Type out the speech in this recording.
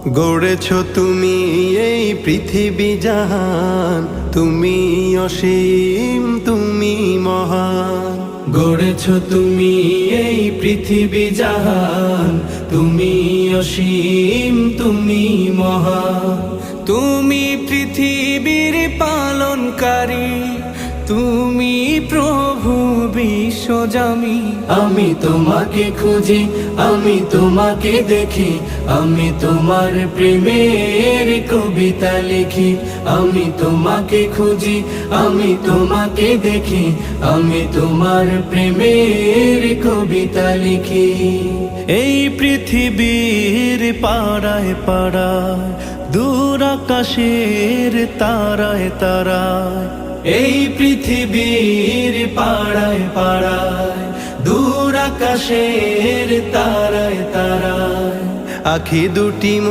গড়েছ তুমি এই পৃথিবী জাহান, তুমি অসীম তুমি মহান। গড়েছ তুমি এই পৃথিবী জাহান, তুমি অসীম তুমি মহান। তুমি পৃথিবীর পালনকারী, তুমি প্রভু বিশ্বজামি। আমি তোমাকে খুঁজি, আমি তোমাকে দেখি, আমি তোমার প্রেমের কবিতা লিখি। আমি তোমাকে খুঁজি, আমি তোমাকে দেখি, আমি তোমার প্রেমের কবিতা লিখি। এই পৃথিবীর পাড়ায় পাড়ায়, দূর আকাশের তারায় তারায়, এই পৃথিবীর পাড়ায় পাড়ায়, দূর আকাশের তারায় তারায়, আখি দুটি